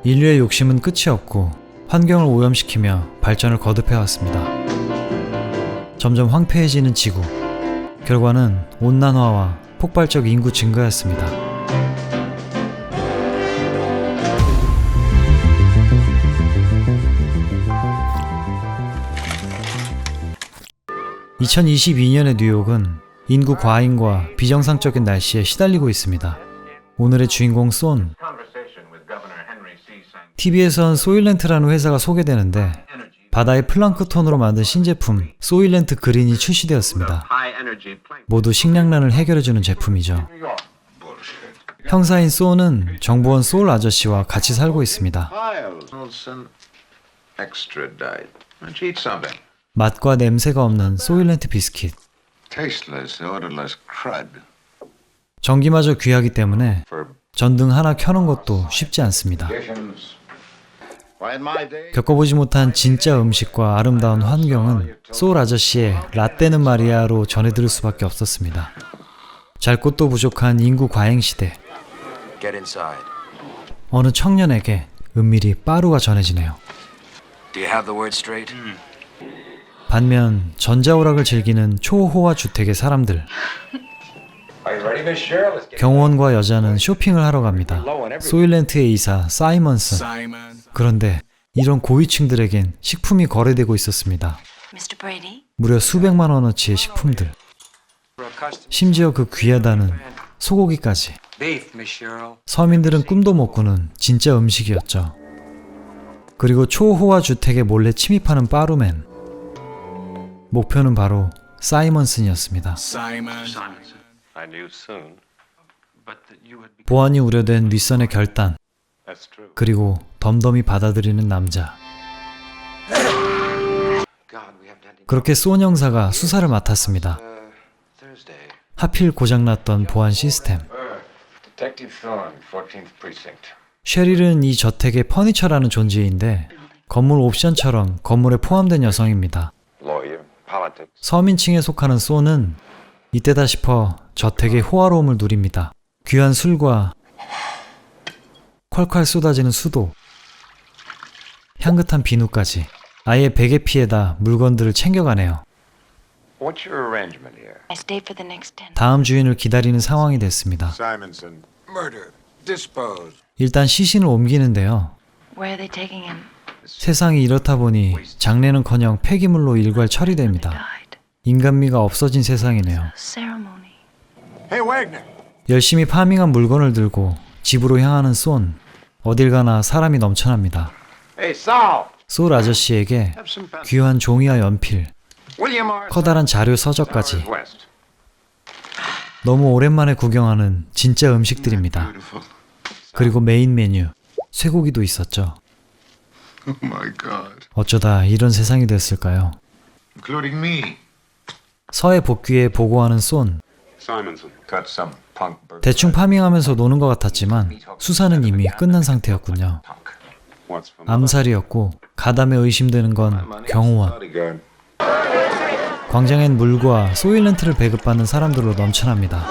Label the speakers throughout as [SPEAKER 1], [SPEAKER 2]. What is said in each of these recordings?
[SPEAKER 1] 인류의 욕심은 끝이 없고 환경을 오염시키며 발전을 거듭해왔습니다. 점점 황폐해지는 지구. 결과는 온난화와 폭발적 인구 증가였습니다. (2022년의) 뉴욕은 인구 과잉과 비정상적인 날씨에 시달리고 있습니다. 오늘의 주인공 쏜. TV에선 소일렌트라는 회사가 소개되는데 바다의 플랑크톤으로 만든 신제품 소일렌트 그린이 출시되었습니다. 모두 식량난을 해결해주는 제품이죠. 형사인 쏜은 정보원 소울 아저씨와 같이 살고 있습니다. 맛과 냄새가 없는 소일렌트 비스킷. 전기마저 귀하기 때문에 전등 하나 켜는 것도 쉽지 않습니다. 겪어보지 못한 진짜 음식과 아름다운 환경은 소울 아저씨의 라떼는 마리아로 전해들을 수밖에 없었습니다. 잘 곳도 부족한 인구 과잉 시대. 어느 청년에게 은밀히 빠루가 전해지네요. 반면 전자오락을 즐기는 초호화 주택의 사람들. 경호원과 여자는 쇼핑을 하러 갑니다. 소일렌트의 이사 사이먼슨. 그런데 이런 고위층들에겐 식품이 거래되고 있었습니다. 무려 수백만 원어치의 식품들. 심지어 그 귀하다는 소고기까지. 서민들은 꿈도 못 꾸는 진짜 음식이었죠. 그리고 초호화 주택에 몰래 침입하는 빠루맨. 목표는 바로 사이먼슨이었습니다. 보안이 우려된 윗선의 결단. 그리고 덤덤히 받아들이는 남자. 그렇게 쏜 형사가 수사를 맡았습니다. 하필 고장났던 보안 시스템. 셰릴은 이 저택의 퍼니처라는 존재인데 건물 옵션처럼 건물에 포함된 여성입니다. 서민층에 속하는 쏜은 이때다 싶어 저택의 호화로움을 누립니다. 귀한 술과 콸콸 쏟아지는 수도, 향긋한 비누까지 아예 베개 피에다 물건들을 챙겨가네요. 다음 주인을 기다리는 상황이 됐습니다. 일단 시신을 옮기는데요. 세상이 이렇다 보니 장례는커녕 폐기물로 일괄 처리됩니다. 인간미가 없어진 세상이네요. 열심히 파밍한 물건을 들고 집으로 향하는 쏜. 어딜 가나 사람이 넘쳐납니다. 소울 아저씨에게 귀한 종이와 연필, 커다란 자료 서적까지. 너무 오랜만에 구경하는 진짜 음식들입니다. 그리고 메인 메뉴, 쇠고기도 있었죠. 어쩌다 이런 세상이 됐을까요? 서해 복귀에 보고하는 쏜. 대충 파밍하면서 노는 것 같았지만 수사는 이미 끝난 상태였군요. 암살이었고 가담에 의심되는 건 경호원. 광장엔 물과 소일렌트를 배급받는 사람들로 넘쳐납니다.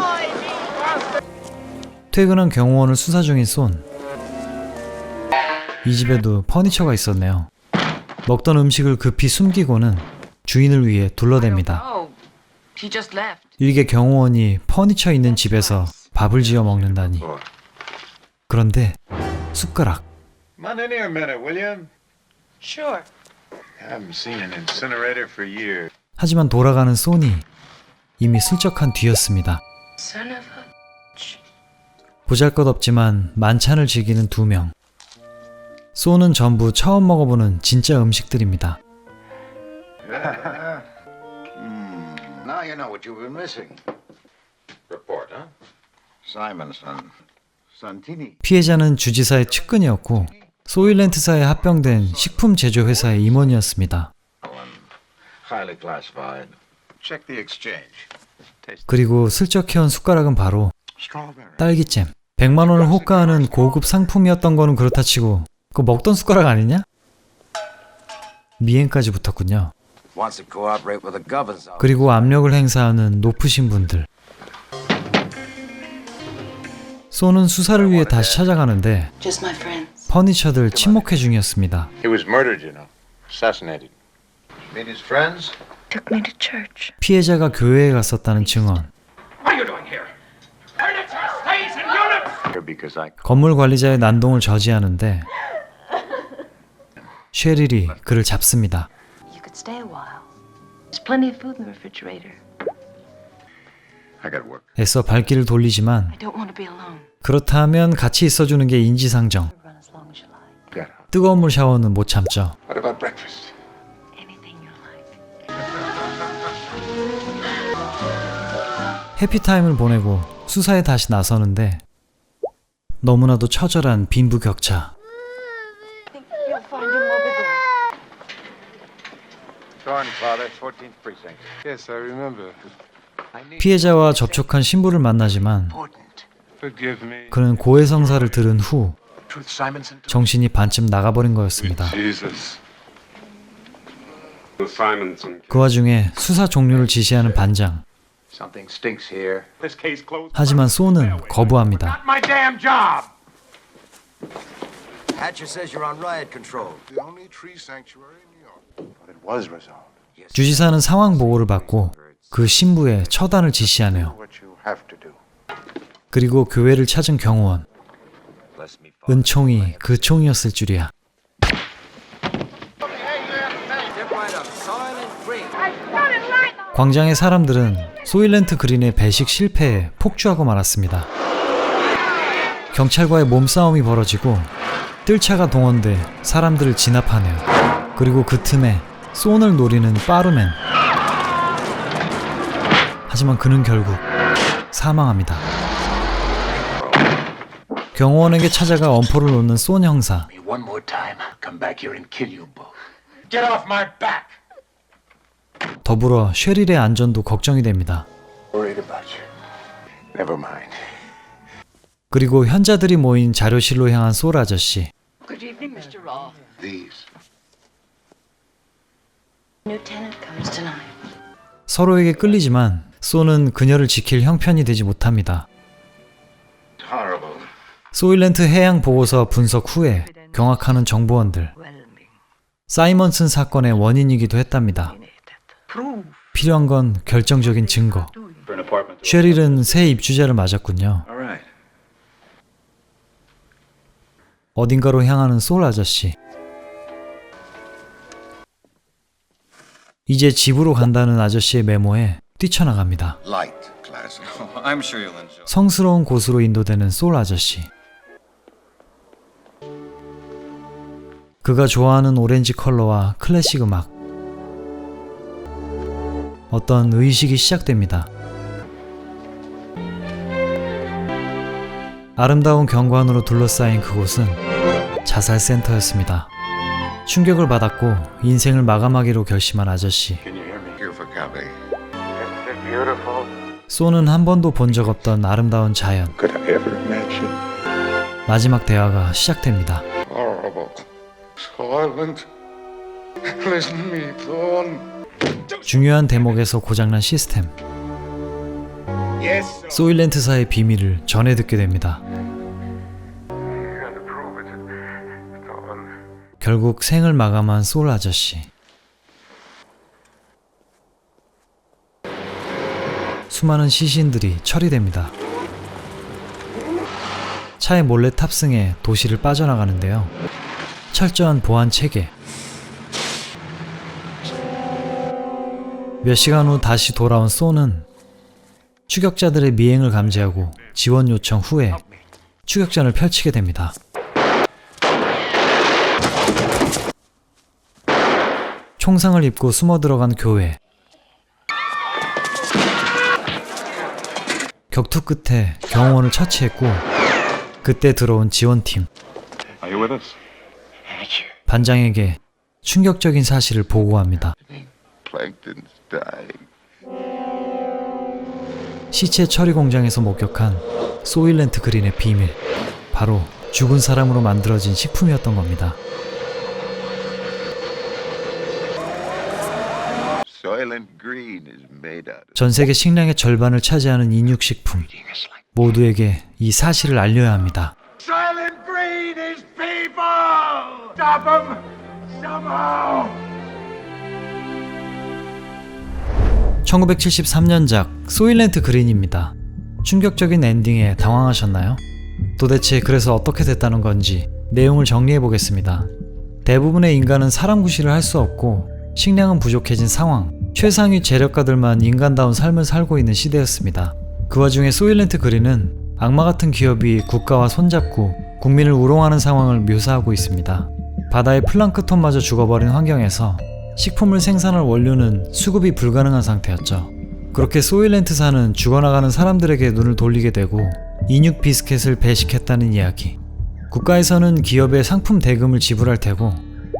[SPEAKER 1] 퇴근한 경호원을 수사 중인 쏜. 이 집에도 퍼니처가 있었네요. 먹던 음식을 급히 숨기고는 주인을 위해 둘러댑니다. 일개 경호원이 퍼니처 있는 집에서 밥을 지어 먹는다니. 그런데 숟가락. 하지만 돌아가는 쏜이 이미 슬쩍한 뒤였습니다. 보잘것없지만 만찬을 즐기는 두 명. 쏜은 전부 처음 먹어보는 진짜 음식들입니다. 피해자는 주지사의 측근이었고 소일렌트사에 합병된 식품 제조 회사의 임원이었습니다. 그리고 슬쩍 해온 숟가락은 바로 딸기잼. 100만 원을 호가하는 고급 상품이었던 거는 그렇다 치고 그거 먹던 숟가락 아니냐? 미행까지 붙었군요. 그리고 압력을 행사하는 높으신 분들. 소는 수사를 위해 다시 찾아가는데
[SPEAKER 2] Just my friends.
[SPEAKER 1] 퍼니처들 침묵회 중이었습니다.
[SPEAKER 3] He was murdered, you know. Assassinated. Meet his friends?
[SPEAKER 2] Took me to church.
[SPEAKER 1] 피해자가 교회에 갔었다는 증언.
[SPEAKER 4] What are you doing here? Furniture stays in units!
[SPEAKER 3] Here because I
[SPEAKER 1] 건물 관리자의 난동을 저지하는데 쉐릴이 그를 잡습니다.
[SPEAKER 2] You could stay a while. There's plenty of food in the refrigerator.
[SPEAKER 3] got work.
[SPEAKER 1] 애써 발길을 돌리지만
[SPEAKER 2] I don't want to be alone.
[SPEAKER 1] 그렇다면 같이 있어주는 게 인지상정.
[SPEAKER 2] Run as long as you like.
[SPEAKER 3] Get out.
[SPEAKER 1] 뜨거운 물 샤워는 못 참죠.
[SPEAKER 3] What about breakfast?
[SPEAKER 2] Anything you like.
[SPEAKER 1] 해피타임을 보내고 수사에 다시 나서는데 너무나도 처절한 빈부격차.
[SPEAKER 2] You'll find him over there.
[SPEAKER 3] Thorn, Father, 14th precinct.
[SPEAKER 5] Yes, I remember.
[SPEAKER 1] 피해자와 접촉한 신부를 만나지만
[SPEAKER 3] Important.
[SPEAKER 5] Forgive me.
[SPEAKER 1] 그는 고해성사를 들은 후
[SPEAKER 3] Truth Simonson.
[SPEAKER 1] 정신이 반쯤 나가버린 거였습니다.
[SPEAKER 5] Jesus.
[SPEAKER 1] 그 와중에 수사 종료를 지시하는 반장.
[SPEAKER 3] Something stinks here.
[SPEAKER 4] This case closed.
[SPEAKER 1] 하지만 소는 거부합니다.
[SPEAKER 4] Not my damn job!
[SPEAKER 6] Hatcher says you're on riot control.
[SPEAKER 5] The only tree sanctuary in New York.
[SPEAKER 3] But it was resolved.
[SPEAKER 1] 주지사는 상황 보고를 받고 그 신부에 처단을 지시하네요.
[SPEAKER 3] What you have to do.
[SPEAKER 1] 그리고 교회를 찾은 경호원.
[SPEAKER 3] Bless me, Father.
[SPEAKER 1] 은총이 그 총이었을 줄이야.
[SPEAKER 6] Step right up. Silent green.
[SPEAKER 1] 광장의 사람들은 소일렌트 그린의 배식 실패에 폭주하고 말았습니다. 경찰과의 몸싸움이 벌어지고 뜰차가 동원돼 사람들을 진압하네요. 그리고 그 틈에 소를 노리는 빠르맨. 하지만 그는 결국 사망합니다. 경호원에게 찾아가 엄포를 놓는 쏜 형사.
[SPEAKER 3] Me one more time. Come back here and kill you both.
[SPEAKER 4] Get off my back!
[SPEAKER 1] 더불어 쉐릴의 안전도 걱정이 됩니다.
[SPEAKER 3] Worried about you. Never mind.
[SPEAKER 1] 그리고 현자들이 모인 자료실로 향한 솔 아저씨.
[SPEAKER 2] Good evening, Mr. Raw.
[SPEAKER 3] These.
[SPEAKER 2] New tenant comes tonight.
[SPEAKER 1] 서로에게 끌리지만 소는 그녀를 지킬 형편이 되지 못합니다.
[SPEAKER 3] Horrible.
[SPEAKER 1] 소일렌트 해양 보고서 분석 후에 경악하는 정보원들. 사이먼슨 사건의 원인이기도 했답니다. 필요한 건 결정적인 증거. 쉐릴은 새 입주자를 맞았군요.
[SPEAKER 3] All right.
[SPEAKER 1] 어딘가로 향하는 솔 아저씨. 이제 집으로 간다는 아저씨의 메모에 뛰쳐나갑니다.
[SPEAKER 3] Light classic.
[SPEAKER 5] I'm sure you'll enjoy.
[SPEAKER 1] 성스러운 곳으로 인도되는 솔 아저씨. 그가 좋아하는 오렌지 컬러와 클래식 음악. 어떤 의식이 시작됩니다. 아름다운 경관으로 둘러싸인 그곳은 자살센터였습니다. 충격을 받았고 인생을 마감하기로 결심한 아저씨.
[SPEAKER 3] Can you hear me? Here for Calais. Isn't it beautiful?
[SPEAKER 1] 소는 한 번도 본 적 없던 아름다운 자연.
[SPEAKER 3] Could I ever imagine?
[SPEAKER 1] 마지막 대화가 시작됩니다.
[SPEAKER 5] Horrible. Silent. Listen to me, Thorn.
[SPEAKER 1] 중요한 대목에서 고장난 시스템.
[SPEAKER 4] Yes, sir.
[SPEAKER 1] 소일렌트사의 비밀을 전해 듣게 됩니다.
[SPEAKER 5] You got to prove it, Thorn.
[SPEAKER 1] 결국 생을 마감한 솔 아저씨. 수많은 시신들이 처리됩니다. 차에 몰래 탑승해 도시를 빠져나가는데요. 철저한 보안 체계. 몇 시간 후 다시 돌아온 소는 추격자들의 미행을 감지하고 지원 요청 후에 추격전을 펼치게 됩니다. 총상을 입고 숨어 들어간 교회. 격투 끝에 경호원을 처치했고 그때 들어온 지원팀.
[SPEAKER 5] Are you with us?
[SPEAKER 1] 반장에게 충격적인 사실을 보고합니다.
[SPEAKER 3] Plankton's dying.
[SPEAKER 1] 시체 처리 공장에서 목격한 소일렌트 그린의 비밀. 바로 죽은 사람으로 만들어진 식품이었던 겁니다.
[SPEAKER 3] Soylent Green is made out of.
[SPEAKER 1] 전 세계 식량의 절반을 차지하는 인육식품.
[SPEAKER 3] It's like
[SPEAKER 1] 모두에게 이 사실을 알려야 합니다.
[SPEAKER 4] Silent Green is people! Stop them somehow!
[SPEAKER 1] 1973년작 소일렌트 그린입니다. 충격적인 엔딩에 당황하셨나요? 도대체 그래서 어떻게 됐다는 건지 내용을 정리해 보겠습니다. 대부분의 인간은 사람 구실을 할 수 없고 식량은 부족해진 상황, 최상위 재력가들만 인간다운 삶을 살고 있는 시대였습니다. 그 와중에 소일렌트 그린은 악마 같은 기업이 국가와 손잡고 국민을 우롱하는 상황을 묘사하고 있습니다. 바다의 플랑크톤마저 죽어버린 환경에서 식품을 생산할 원료는 수급이 불가능한 상태였죠. 그렇게 소일렌트사는 죽어나가는 사람들에게 눈을 돌리게 되고 인육 비스켓을 배식했다는 이야기. 국가에서는 기업에 상품 대금을 지불할 테고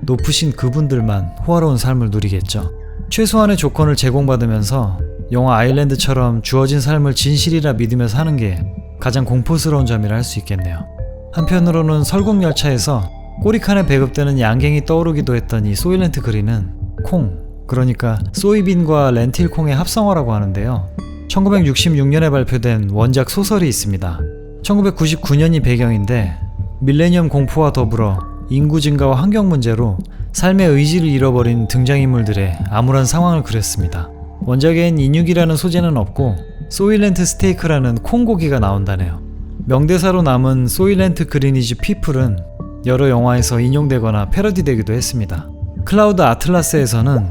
[SPEAKER 1] 높으신 그분들만 호화로운 삶을 누리겠죠. 최소한의 조건을 제공받으면서 영화 아일랜드처럼 주어진 삶을 진실이라 믿으며 사는 게 가장 공포스러운 점이라 할 수 있겠네요. 한편으로는 설국열차에서 꼬리칸에 배급되는 양갱이 떠오르기도 했던 이 소일렌트 그린은 콩, 그러니까 소이빈과 렌틸콩의 합성어라고 하는데요. 1966년에 발표된 원작 소설이 있습니다. 1999년이 배경인데 밀레니엄 공포와 더불어 인구 증가와 환경 문제로 삶의 의지를 잃어버린 등장인물들의 암울한 상황을 그렸습니다. 원작엔 인육이라는 소재는 없고 소일렌트 스테이크라는 콩고기가 나온다네요. 명대사로 남은 소일렌트 그린이즈 피플은 여러 영화에서 인용되거나 패러디되기도 했습니다. 클라우드 아틀라스에서는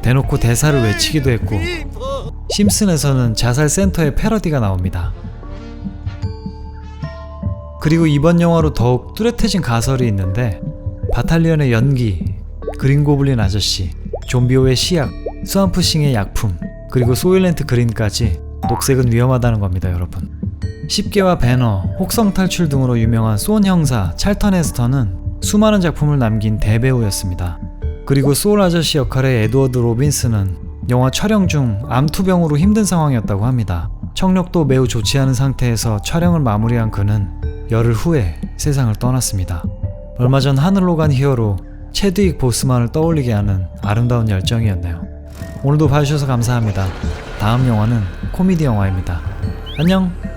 [SPEAKER 1] 대놓고 대사를 외치기도 했고 심슨에서는 자살 센터의 패러디가 나옵니다. 그리고 이번 영화로 더욱 뚜렷해진 가설이 있는데 바탈리언의 연기, 그린고블린 아저씨, 좀비오의 시약, 스완프싱의 약품, 그리고 소일렌트 그린까지 녹색은 위험하다는 겁니다, 여러분. 십계와 배너, 혹성 탈출 등으로 유명한 소온 형사 찰턴 헤스턴은 수많은 작품을 남긴 대배우였습니다. 그리고 소울 아저씨 역할의 에드워드 로빈스는 영화 촬영 중 암투병으로 힘든 상황이었다고 합니다. 청력도 매우 좋지 않은 상태에서 촬영을 마무리한 그는 열흘 후에 세상을 떠났습니다. 얼마 전 하늘로 간 히어로 체드윅 보스만을 떠올리게 하는 아름다운 열정이었네요. 오늘도 봐주셔서 감사합니다. 다음 영화는 코미디 영화입니다. 안녕!